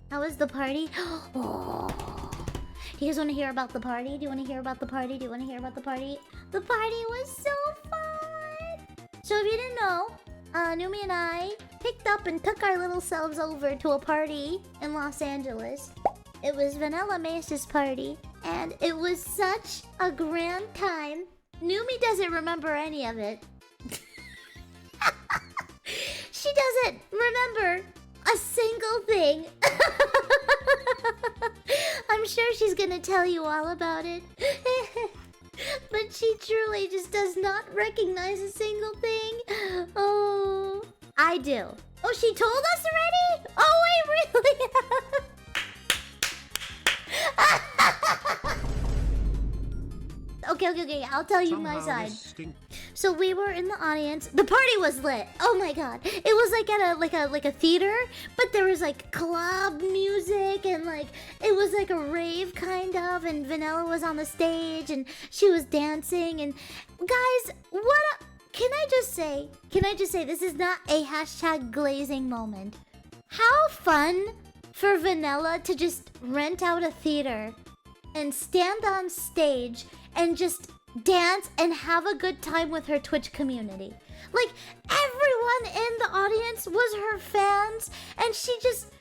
How was the party? Oh. Do you guys want to hear about the party? Do you want to hear about the party? Do you want to hear about the party? The party was so fun! So if you didn't know, Numi and I picked up and took our little selves over to a party in Los Angeles. It was Vanilla Mace's party, and it was such a grand time. Numi doesn't remember any of it. She doesn't remember a single thing. I'm sure she's gonna tell you all about it. But she truly just does not recognize a single thing. Oh, I do. Oh, she told us already? Oh, wait, really? Okay. I'll tell you my side. So we were in the audience. The party was lit. Oh my god. It was like at a theater, but there was like club music and like it was like a rave kind of, and Vanilla was on the stage and she was dancing. And guys, can I just say this is not a hashtag glazing moment. How fun for Vanilla to just rent out a theater and stand on stage and just dance and have a good time with her Twitch community. Like, everyone in the audience was her fans, and she just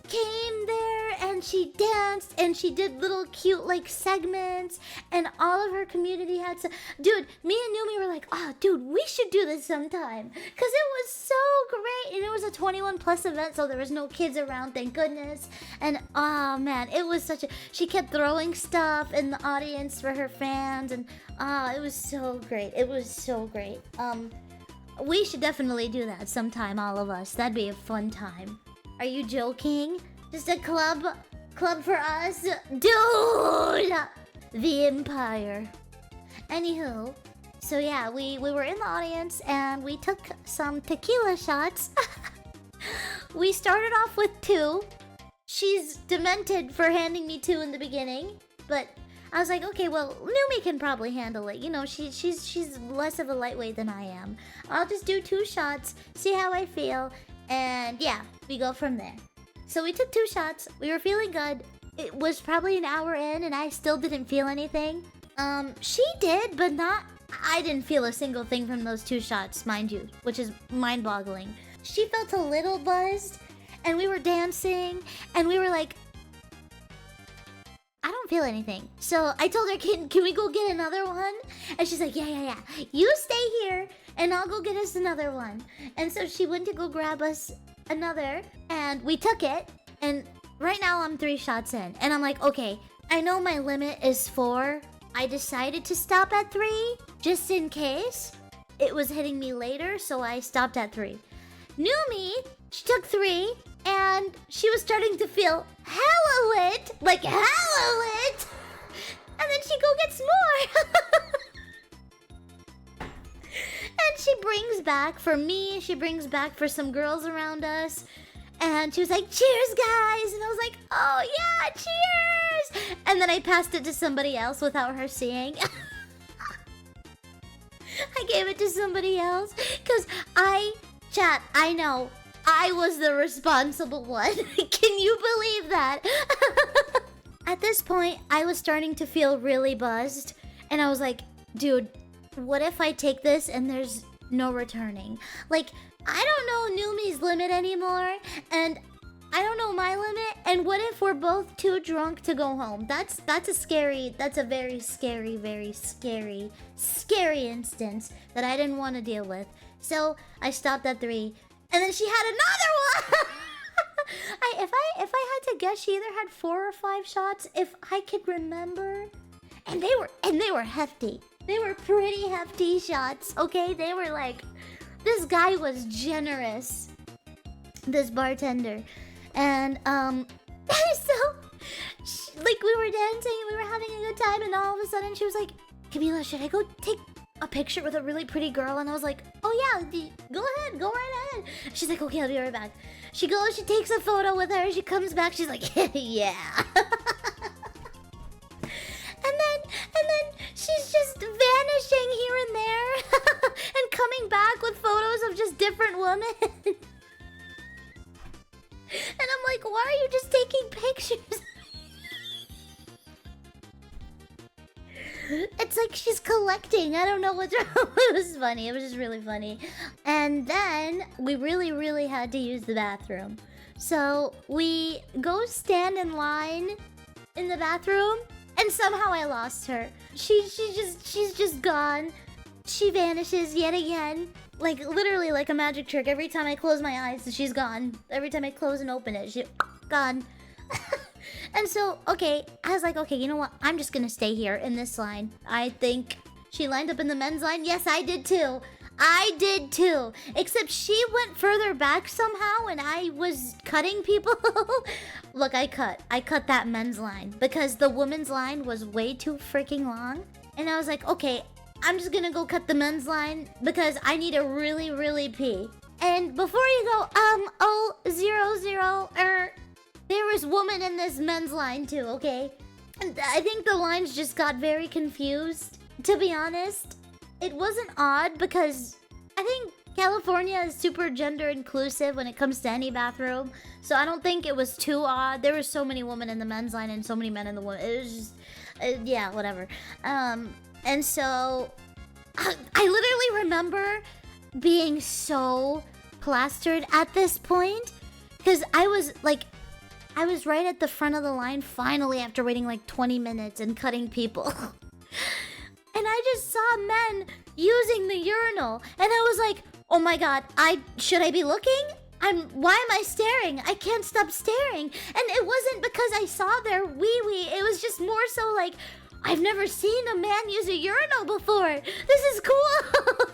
came there and she danced and she did little cute like segments, and all of her community had to. Dude, me and Numi were like, oh dude, we should do this sometime, because it was so great. And it was a 21+ event, so there was no kids around, thank goodness. And oh man, it was she kept throwing stuff in the audience for her fans, and it was so great. It was so great. We should definitely do that sometime, all of us. That'd be a fun time. Are you joking? Just a club for us? Dude! The Empire. Anywho, so yeah, we were in the audience and we took some tequila shots. We started off with 2. She's demented for handing me 2 in the beginning, but I was like, okay, well, Numi can probably handle it. You know, she's less of a lightweight than I am. I'll just do 2 shots, see how I feel, and yeah, we go from there. So we took 2 shots. We were feeling good. It was probably an hour in, and I still didn't feel anything. She did, but not. I didn't feel a single thing from those 2 shots, mind you, which is mind-boggling. She felt a little buzzed, and we were dancing, and we were like, I don't feel anything. So I told her, can we go get another one? And she's like, yeah. You stay here, and I'll go get us another one. And so she went to go grab us another, and we took it. And right now I'm 3 shots in, and I'm like, okay, I know my limit is 4. I decided to stop at 3, just in case it was hitting me later, so I stopped at 3. Numi, she took 3, and she was starting to feel hella lit, like hella lit. And then she go gets more. And she brings back for me, she brings back for some girls around us. And she was like, cheers, guys. And I was like, oh yeah, cheers. And then I passed it to somebody else without her seeing. I gave it to somebody else because I know I was the responsible one. Can you believe that? At this point, I was starting to feel really buzzed. And I was like, dude, what if I take this and there's no returning? Like, I don't know Numi's limit anymore, and I don't know my limit, and what if we're both too drunk to go home? That's a very scary instance that I didn't want to deal with. So I stopped at 3, and then she had another one. If I had to guess, she either had 4 or 5 shots, if I could remember, and they were hefty. They were pretty hefty shots. Okay, they were like. This guy was generous, this bartender, and so like we were dancing, we were having a good time, and all of a sudden she was like, Camila, should I go take a picture with a really pretty girl? And I was like, oh yeah, go right ahead. She's like, okay, I'll be right back. She goes, she takes a photo with her, she comes back, she's like, yeah. And then she's just vanishing here and there and coming back with photos of just different women. And I'm like, why are you just taking pictures? It's like she's collecting. I don't know what's wrong. It was funny. It was just really funny. And then we really, really had to use the bathroom. So we go stand in line in the bathroom, and somehow I lost her. She's just gone. She vanishes yet again. Like literally like a magic trick. Every time I close my eyes, she's gone. Every time I close and open it, she's gone. And so, okay, I was like, okay, you know what? I'm just gonna stay here in this line. I think she lined up in the men's line. Yes, I did too. I did too. Except she went further back somehow and I was cutting people. Look, I cut that men's line because the women's line was way too freaking long. And I was like, okay, I'm just gonna go cut the men's line because I need to really, really pee. And before you go, 000, there was woman in this men's line too, okay? And I think the lines just got very confused, to be honest. It wasn't odd because I think California is super gender inclusive when it comes to any bathroom. So I don't think it was too odd. There were so many women in the men's line and so many men in the women. It was just, yeah, whatever. And so I literally remember being so plastered at this point because I was right at the front of the line finally after waiting like 20 minutes and cutting people. And I just saw men using the urinal. And I was like, oh my god, should I be looking? Why am I staring? I can't stop staring. And it wasn't because I saw their wee-wee. It was just more so like, I've never seen a man use a urinal before. This is cool.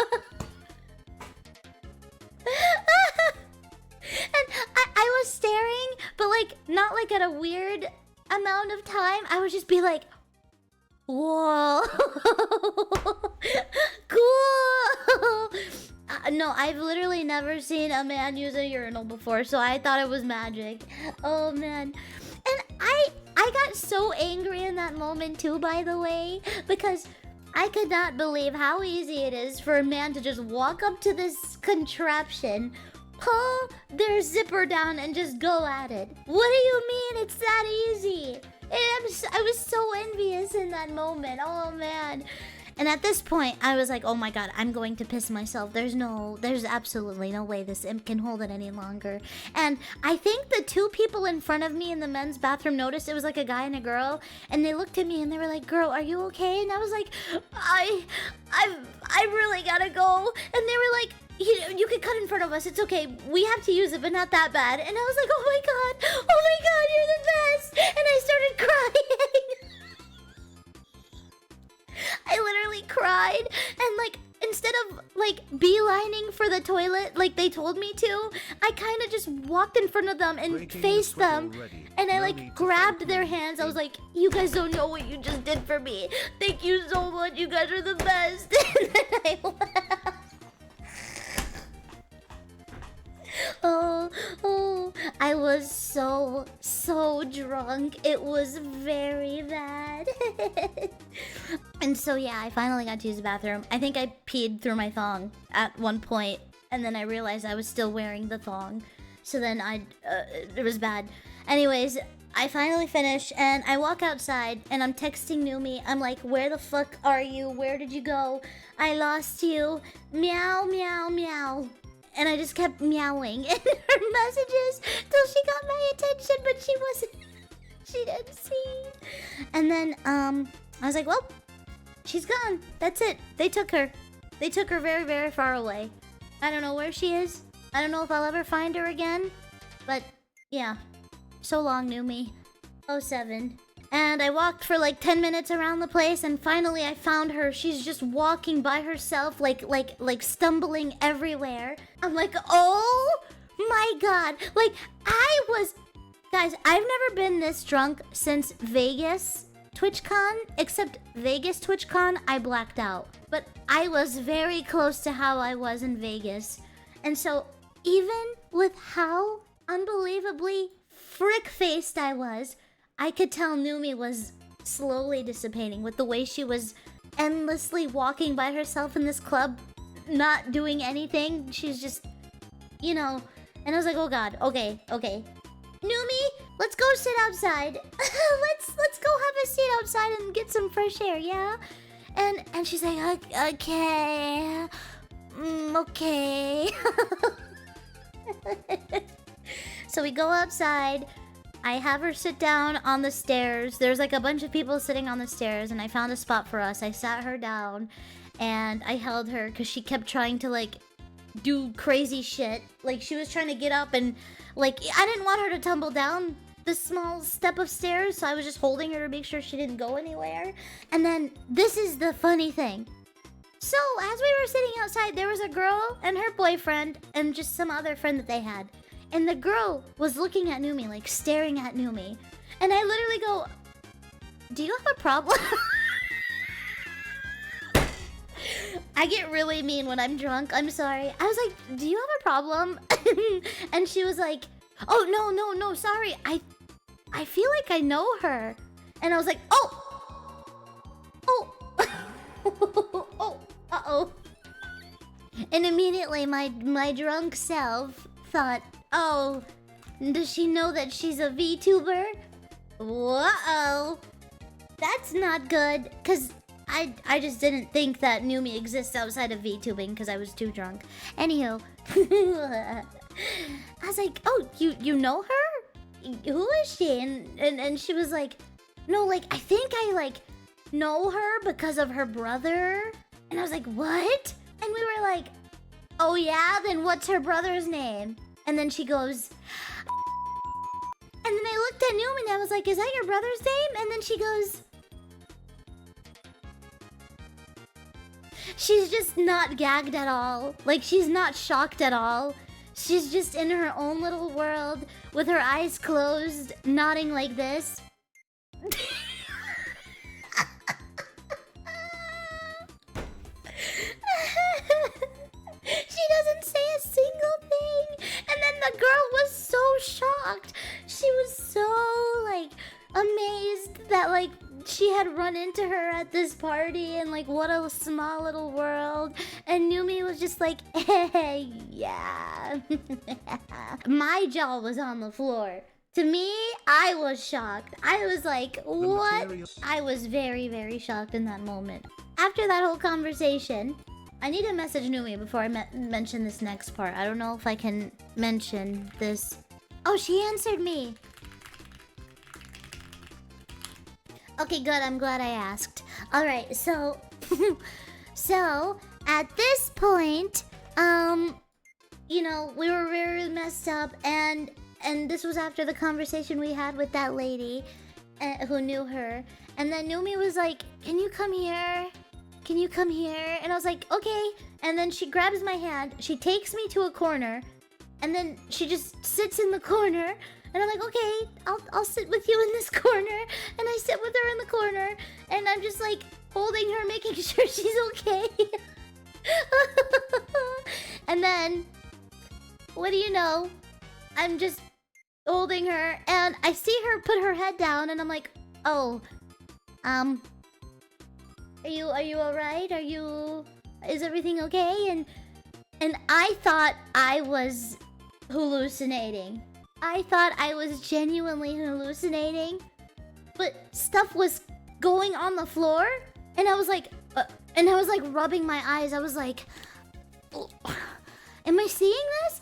And I was staring, but like, not like at a weird amount of time. I would just be like, whoa. Cool. No, I've literally never seen a man use a urinal before, so I thought it was magic. Oh man. And I got so angry in that moment too, by the way, because I could not believe how easy it is for a man to just walk up to this contraption, pull their zipper down, and just go at it. What do you mean it's that easy? I was so envious in that moment. Oh man. And at this point, I was like, oh my god, I'm going to piss myself. There's absolutely no way this imp can hold it any longer. And I think the two people in front of me in the men's bathroom noticed. It was like a guy and a girl. And they looked at me and they were like, girl, are you okay? And I was like, I really gotta go. And they were like, you can cut in front of us. It's okay. We have to use it, but not that bad. And I was like, oh my god, you're the best. And I started crying. I literally cried. And like, instead of like beelining for the toilet like they told me to, I kind of just walked in front of them and faced them. And I like grabbed their hands. I was like, you guys don't know what you just did for me. Thank you so much. You guys are the best. And then I laughed. Oh, I was so drunk. It was very bad. And so yeah, I finally got to use the bathroom. I think I peed through my thong at one point, and then I realized I was still wearing the thong. So then it was bad. Anyways, I finally finish, and I walk outside, and I'm texting Numi. I'm like, where the fuck are you? Where did you go? I lost you. Meow, meow, meow. And I just kept meowing in her messages till she got my attention, but she didn't see. And then, I was like, well, she's gone. That's it. They took her. They took her very, very far away. I don't know where she is. I don't know if I'll ever find her again. But, yeah. So long, Numi. 07. And I walked for like 10 minutes around the place, and finally I found her. She's just walking by herself, like stumbling everywhere. I'm like, oh my god. Like, guys, I've never been this drunk since Vegas TwitchCon, except Vegas TwitchCon, I blacked out. But I was very close to how I was in Vegas. And so, even with how unbelievably frick-faced I was, I could tell Numi was slowly dissipating with the way she was endlessly walking by herself in this club, not doing anything. She's just, you know. And I was like, oh god, okay. Numi, let's go sit outside. let's go have a seat outside and get some fresh air, yeah? And she's like, okay. Okay. So we go outside. I have her sit down on the stairs. There's like a bunch of people sitting on the stairs, and I found a spot for us. I sat her down, and I held her because she kept trying to like do crazy shit. Like she was trying to get up, and like I didn't want her to tumble down the small step of stairs, so I was just holding her to make sure she didn't go anywhere. And then this is the funny thing. So as we were sitting outside, there was a girl and her boyfriend and just some other friend that they had. And the girl was looking at Numi, like staring at Numi. And I literally go, do you have a problem? I get really mean when I'm drunk. I'm sorry. I was like, do you have a problem? And she was like, oh, no, sorry. I feel like I know her. And I was like, oh. Oh, uh-oh. And immediately my drunk self thought, oh, does she know that she's a VTuber? Whoa. That's not good. Because I just didn't think that Numi exists outside of VTubing because I was too drunk. Anywho. I was like, oh, you know her? Who is she? And she was like, no, like, I think I, like, know her because of her brother. And I was like, what? And we were like, oh yeah? Then what's her brother's name? And then she goes, and then I looked at Numi and I was like, is that your brother's name? And then she goes, she's just not gagged at all. Like, she's not shocked at all. She's just in her own little world with her eyes closed, nodding like this. She doesn't say a single thing. And then the girl was so shocked. She was so, like, amazed that, like, she had run into her at this party and, like, what a small little world. And Numi was just like, hey, yeah. My jaw was on the floor. To me, I was shocked. I was like, what? I was very, very shocked in that moment. After that whole conversation, I need to message Numi before I mention this next part. I don't know if I can mention this. Oh, she answered me. Okay, good. I'm glad I asked. All right, so so at this point, you know, we were really messed up, and this was after the conversation we had with that lady who knew her. And then Numi was like, "Can you come here? Can you come here?" And I was like, "Okay." And then she grabs my hand, she takes me to a corner, and then she just sits in the corner. And I'm like, okay, I'll sit with you in this corner. And I sit with her in the corner. And I'm just like holding her, making sure she's okay. And then, what do you know? I'm just holding her. And I see her put her head down. And I'm like, oh, are you alright? Is everything okay? And I thought I was hallucinating. I thought I was genuinely hallucinating, but stuff was going on the floor, and I was like rubbing my eyes. I was like, am I seeing this?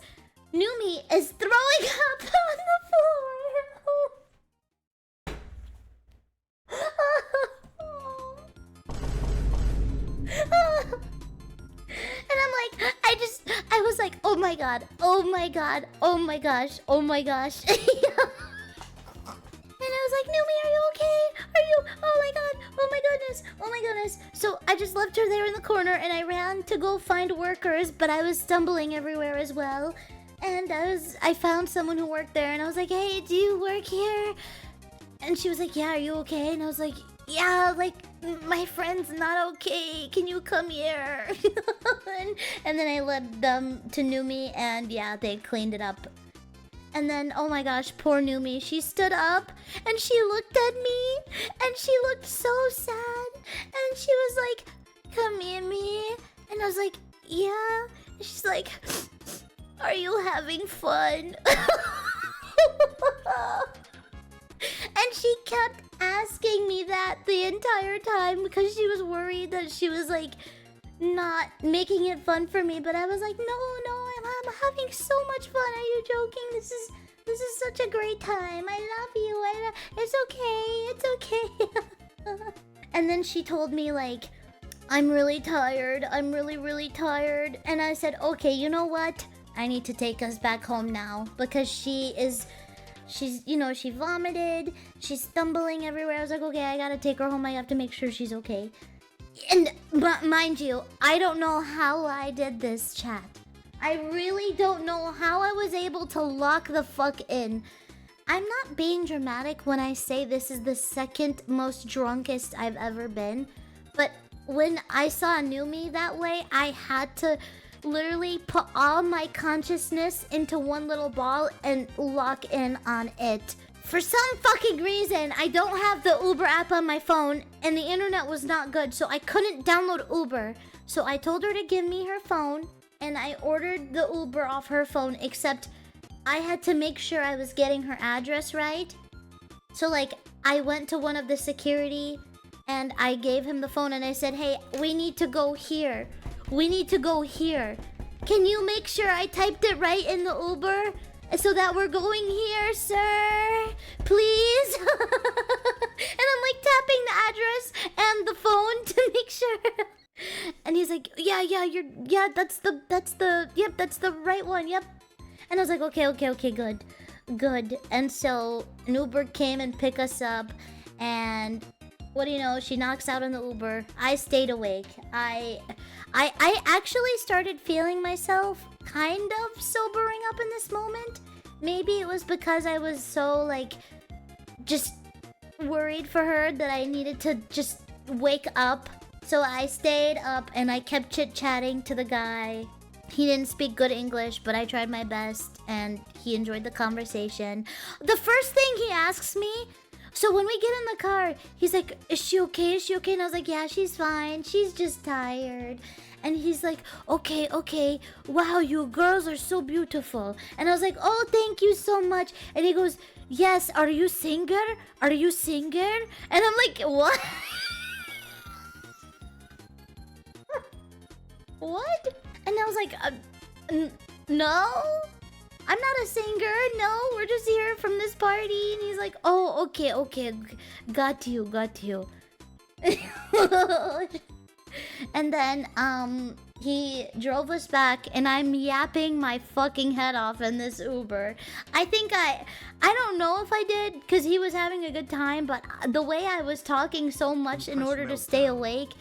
Numi is throwing up on the floor. And I'm like, I was like, oh my god, oh my god, oh my gosh, oh my gosh. And I was like, Numi, are you okay? Oh my god, oh my goodness, oh my goodness. So I just left her there in the corner and I ran to go find workers, but I was stumbling everywhere as well. And I found someone who worked there and I was like, hey, do you work here? And she was like, yeah, are you okay? And I was like, yeah, like, my friend's not okay. Can you come here? and then I led them to Numi, and yeah, they cleaned it up. And then, oh my gosh, poor Numi. She stood up, and she looked at me, and she looked so sad. And she was like, come here, me. And I was like, yeah. And she's like, are you having fun? And she kept asking me that the entire time because she was worried that she was like not making it fun for me. But I was like, no, I'm having so much fun. Are you joking? This is such a great time. I love you. It's okay. And then she told me like, I'm really tired. I'm really tired. And I said, okay, you know what? I need to take us back home now because she's, you know, she vomited. She's stumbling everywhere. I was like, okay, I gotta take her home. I have to make sure she's okay. And mind you, I don't know how I did this, chat. I really don't know how I was able to lock the fuck in. I'm not being dramatic when I say this is the second most drunkest I've ever been. But when I saw Numi that way, I had to literally put all my consciousness into one little ball and lock in on it. For some fucking reason, I don't have the Uber app on my phone and the internet was not good, so I couldn't download Uber. So I told her to give me her phone and I ordered the Uber off her phone, except I had to make sure I was getting her address right. So like, I went to one of the security and I gave him the phone and I said, hey, we need to go here. We need to go here. Can you make sure I typed it right in the Uber so that we're going here, sir? Please? And I'm like tapping the address and the phone to make sure. And he's like, yeah, that's the right one. Yep. And I was like, okay, good. And so an Uber came and picked us up, and what do you know? She knocks out on the Uber. I stayed awake. I actually started feeling myself kind of sobering up in this moment. Maybe it was because I was so like just worried for her that I needed to just wake up. So I stayed up and I kept chit-chatting to the guy. He didn't speak good English, but I tried my best and he enjoyed the conversation. The first thing he asks me, so when we get in the car, he's like, is she okay? Is she okay? And I was like, yeah, she's fine. She's just tired. And he's like, okay. Wow, you girls are so beautiful. And I was like, oh, thank you so much. And he goes, yes, are you singer? Are you singer? And I'm like, what? What? And I was like, no, I'm not a singer. No, we're just here from this party. And he's like, oh, okay. Got you. And then, he drove us back and I'm yapping my fucking head off in this Uber. I think I don't know if I did because he was having a good time, but the way I was talking so much in order to stay awake,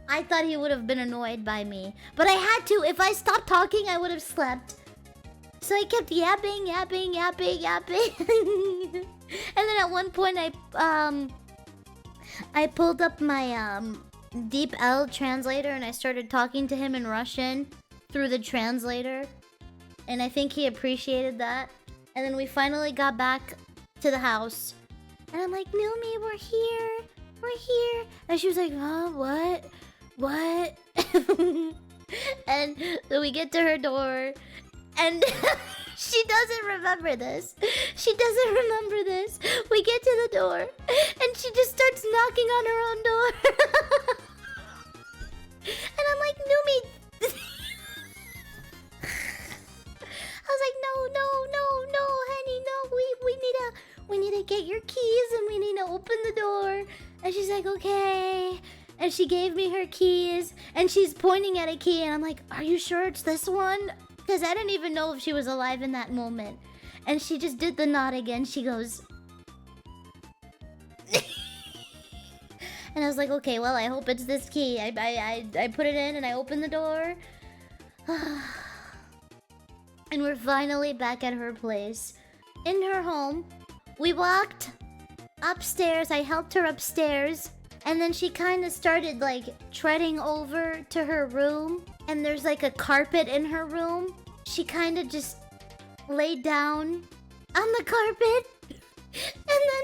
I thought he would have been annoyed by me. But I had to. If I stopped talking, I would have slept. So I kept yapping. And then at one point, I pulled up my Deep L translator and I started talking to him in Russian through the translator. And I think he appreciated that. And then we finally got back to the house. And I'm like, Numi, we're here. And she was like, huh, what? And so we get to her door and she doesn't remember this. We get to the door and she just starts knocking on her own door. And I'm like, Numi. I was like, no, honey, no. We need to get your keys and we need to open the door. And she's like, okay. And she gave me her keys and she's pointing at a key and I'm like, are you sure it's this one? Because I didn't even know if she was alive in that moment. And she just did the nod again. She goes... And I was like, okay, well, I hope it's this key. I put it in and I opened the door. And we're finally back at her place. In her home. We walked upstairs. I helped her upstairs. And then she kind of started like treading over to her room. And there's like a carpet in her room. She kind of just laid down on the carpet. And then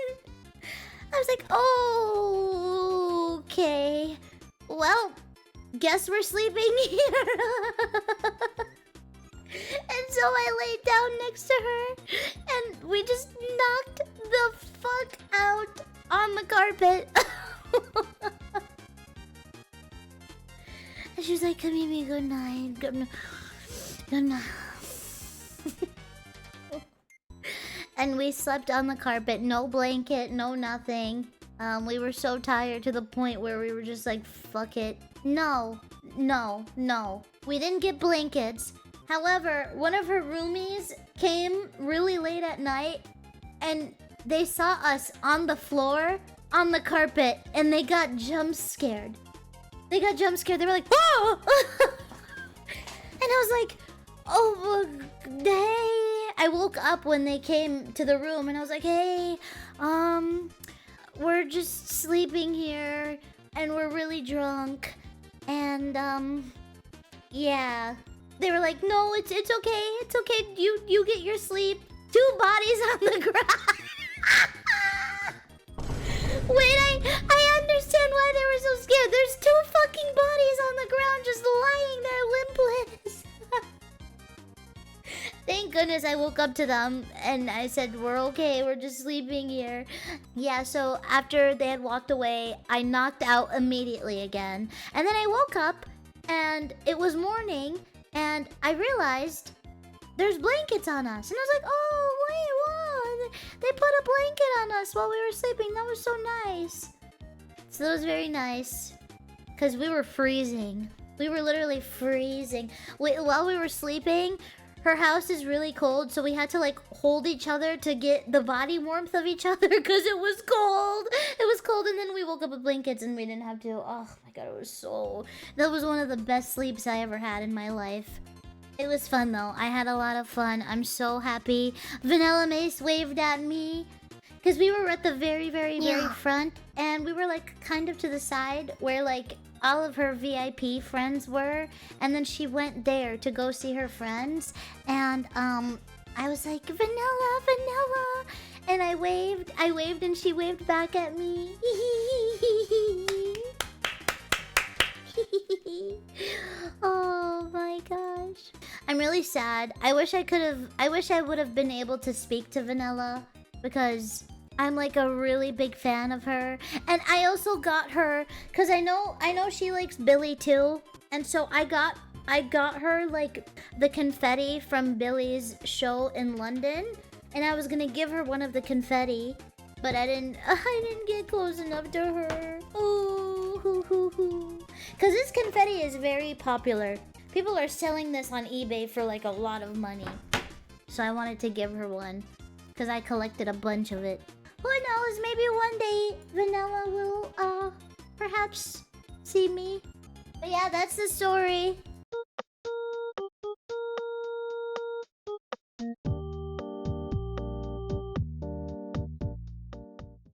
I was like, oh, okay. Well, guess we're sleeping here. And so So I laid down next to her, and we just knocked the fuck out on the carpet. And she was like, Kamimi, good night. Good night. And we slept on the carpet, no blanket, no nothing. We were so tired to the point where we were just like, fuck it. No. We didn't get blankets. However, one of her roomies came really late at night, and they saw us on the floor, on the carpet, and they got jump scared. They were like, whoa! And I was like, oh, hey. I woke up when they came to the room, and I was like, hey, we're just sleeping here, and we're really drunk, and, yeah. They were like, no, it's okay, you get your sleep. 2 bodies on the ground. Wait, I understand why they were so scared. There's 2 fucking bodies on the ground just lying there limpless. Thank goodness I woke up to them and I said, we're okay, we're just sleeping here. Yeah, so after they had walked away, I knocked out immediately again. And then I woke up and it was morning and I realized there's blankets on us. And I was like, oh, wait, what? They put a blanket on us while we were sleeping. That was so nice. So that was very nice. Because we were freezing. We were literally freezing. While we were sleeping, her house is really cold, so we had to like hold each other to get the body warmth of each other because it was cold. It was cold, and then we woke up with blankets and we didn't have to. Oh my god, that was one of the best sleeps I ever had in my life. It was fun though. I had a lot of fun. I'm so happy. Vanilla Mace waved at me because we were at the very front, and we were like kind of to the side where like all of her VIP friends were, and then she went there to go see her friends, and I was like, Vanilla, and I waved and she waved back at me. Oh my gosh. I'm really sad. I wish I would have been able to speak to Vanilla because I'm like a really big fan of her. And I also got her because I know she likes Billy too. And so I got her like the confetti from Billy's show in London. And I was gonna give her one of the confetti, but I didn't get close enough to her. Ooh, hoo, hoo, hoo. Cause this confetti is very popular. People are selling this on eBay for like a lot of money. So I wanted to give her one because I collected a bunch of it. Who knows, maybe one day Vanilla will perhaps see me. But yeah, that's the story.